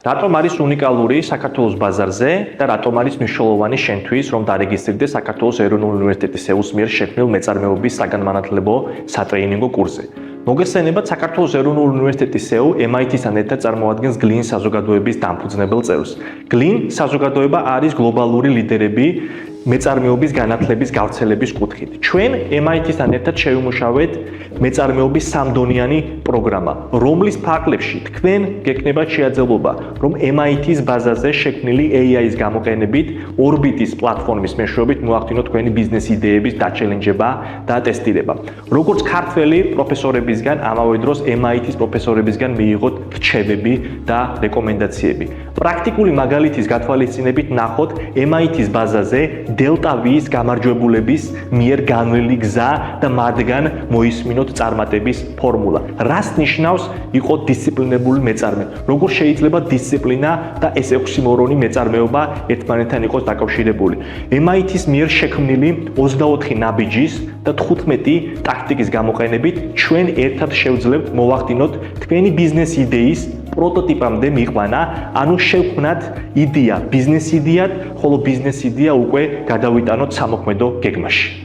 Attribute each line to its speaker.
Speaker 1: რატომ არის უნიკალური საქართველოს ბაზარზე და რატომ არის მნიშვნელოვანი შენთვის, რომ დარეგისტრირდე საქართველოს ეროვნულ უნივერსიტეტის SEU-ს მიერ შექმნილ მეწარმეობის საგანმანათლებლო სატრეინინგო კურსზე. მოგესწრებათ, საქართველოს ეროვნულ უნივერსიტეტის SEU MIT-თან ერთად წარმოადგენს GLIN საზოგადოების დამფუძნებელ წევრს. GLIN საზოგადოება არის გლობალური ლიდერები მეწარმეობის განათლების გავრცელების კუთხით. ჩვენ MIT-თან ერთად შევიმუშავეთ მეწარმეობის სამდონიანი პროგრამა, რომლის ფარგლებში თქვენ გეკნებათ შეაძლებლობა, რომ MIT-ის ბაზაზე შექმნილი AI-ის გამოყენებით ორბიტის პლატფორმის მეშვეობით მოახდინოთ თქვენი ბიზნეს იდეების დაჩელენჯება და ტესტირება. როგორც ქართველი პროფესორებისგან, ამავე დროს MIT-ის პროფესორებისგან მიიღოთ რჩევები და რეკომენდაციები. პრაქტიკული მაგალითის გათვალისწინებით ნახოთ MIT-ის ბაზაზე Delta V-ის გამარჯვებულების მიერ განვლილი გზა და მათგან მოისმინოთ წარმატების ფორმულა. რას ნიშნავს იყო დისციპლინებული მეწარმე? როგორ შეიძლება დისციპლინა და ეს ოქსიმორონი მეწარმეობა ერთმანეთთან იყოს დაკავშირებული? MIT-ის მიერ შექმნილი 24 ნაბიჯის და 15 ტაქტიკის გამოყენებით ჩვენ ერთად შევძლებთ მოვახდინოთ თქვენი ბიზნეს იდეის პროტოტიპამდე მიყვანა, ანუ შევქმნათ იდეა ბიზნეს იდეად, ხოლო ბიზნეს იდეა უკვე გადავიტანოთ სამოქმედო გეგმაში.